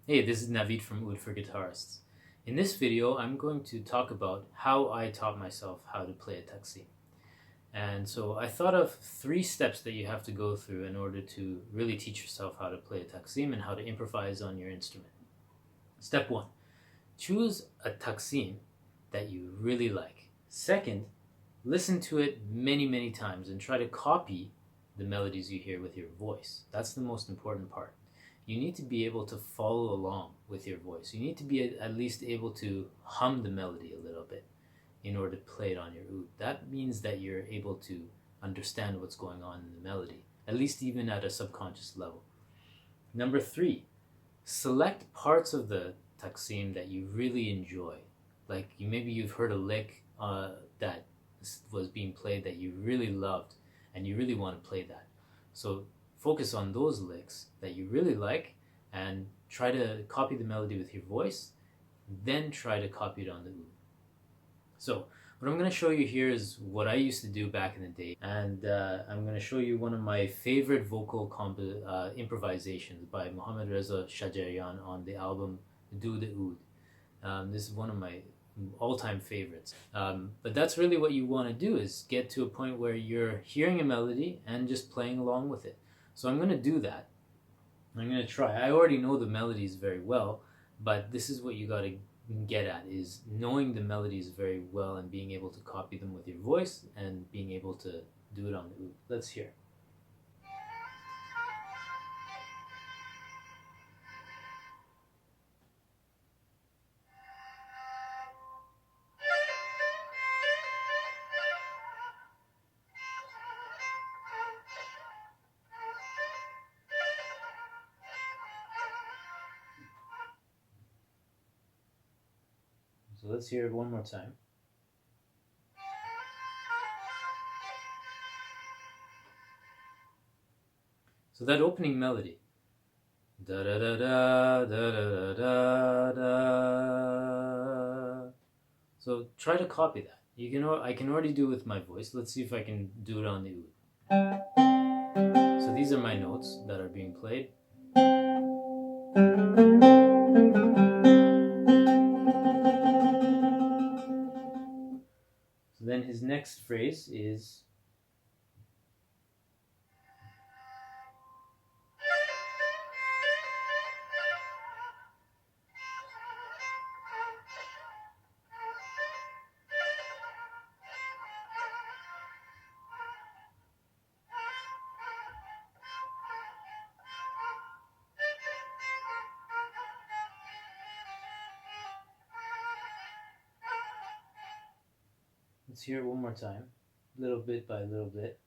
Hey, this is Naveed from Oud for Guitarists. In this video, I'm going to talk about how I taught myself how to play a Taqsim. And so I thought of 3 steps that you have to go through in order to really teach yourself how to play a Taqsim and how to improvise on your instrument. Step 1, choose a Taqsim that you really like. Second, listen to it many, many times and try to copy the melodies you hear with your voice. That's the most important part. You need to be able to follow along with your voice. You need to be at least able to hum the melody a little bit in order to play it on your oud. That means that you're able to understand what's going on in the melody, at least even at a subconscious level. Number 3, select parts of the Taqsim that you really enjoy. Like maybe you've heard a lick that was being played that you really loved and you really want to play that. So focus on those licks that you really like and try to copy the melody with your voice, then try to copy it on the oud. So what I'm going to show you here is what I used to do back in the day, and I'm going to show you one of my favorite vocal improvisations by Mohammad Reza Shajarian on the album Do the Oud. This is one of my all-time favorites. But that's really what you want to do, is get to a point where you're hearing a melody and just playing along with it. So I'm going to do that. I'm going to try. I already know the melodies very well, but this is what you got to get at, is knowing the melodies very well and being able to copy them with your voice and being able to do it on the oud. Let's hear. So let's hear it one more time. So that opening melody, da da da da da da da da. So try to copy that. You can. I can already do it with my voice. Let's see if I can do it on the oud. So these are my notes that are being played. So then his next phrase is. Let's hear it one more time, little bit by little bit.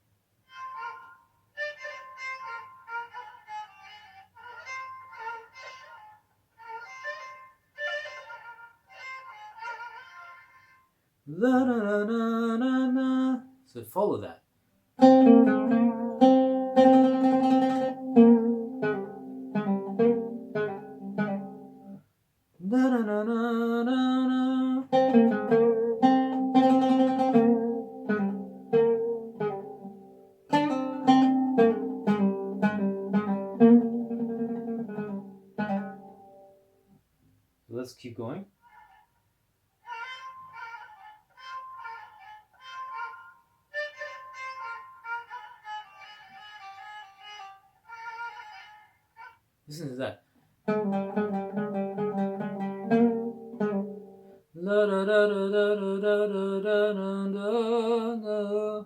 La na na na na na. So follow that. Da na na na na na. Let's keep going. Listen to that. La da da da da da da da da da.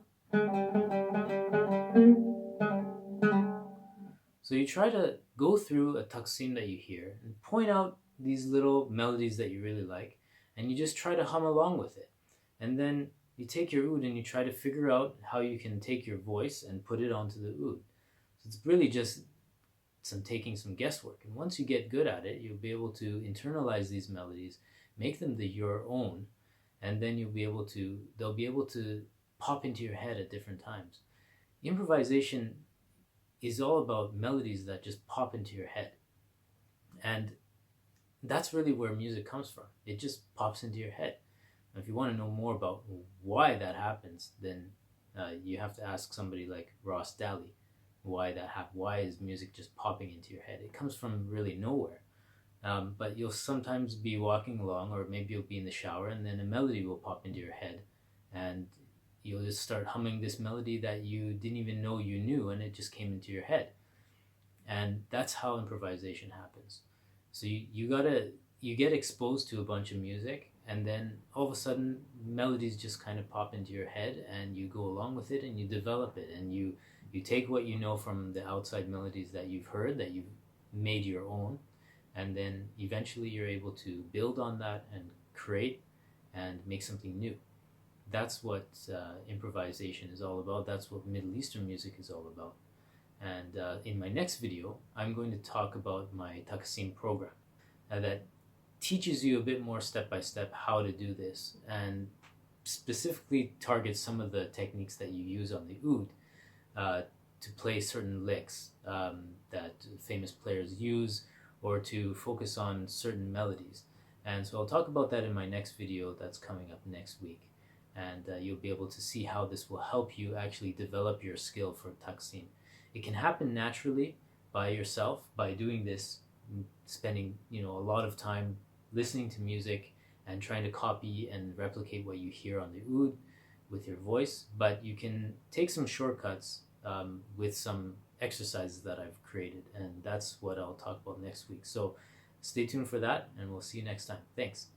So you try to go through a Taqsim that you hear and point out these little melodies that you really like, and you just try to hum along with it. And then you take your oud and you try to figure out how you can take your voice and put it onto the oud. So it's really just taking some guesswork. And once you get good at it, you'll be able to internalize these melodies, make them your own, and then they'll be able to pop into your head at different times. Improvisation is all about melodies that just pop into your head. And that's really where music comes from. It just pops into your head. If you want to know more about why that happens, then you have to ask somebody like Ross Daly why that happens. Why is music just popping into your head? It comes from really nowhere. But you'll sometimes be walking along, or maybe you'll be in the shower, and then a melody will pop into your head, and you'll just start humming this melody that you didn't even know you knew, and it just came into your head. And that's how improvisation happens. So you get exposed to a bunch of music, and then all of a sudden melodies just kind of pop into your head, and you go along with it, and you develop it, and you take what you know from the outside melodies that you've heard, that you've made your own, and then eventually you're able to build on that and create and make something new. That's what improvisation is all about. That's what Middle Eastern music is all about. And in my next video, I'm going to talk about my Taqsim program that teaches you a bit more step by step how to do this, and specifically targets some of the techniques that you use on the oud to play certain licks that famous players use, or to focus on certain melodies. And so I'll talk about that in my next video that's coming up next week. And you'll be able to see how this will help you actually develop your skill for Taqsim. It can happen naturally by yourself, by doing this, spending a lot of time listening to music and trying to copy and replicate what you hear on the oud with your voice. But you can take some shortcuts with some exercises that I've created, and that's what I'll talk about next week. So stay tuned for that, and we'll see you next time. Thanks.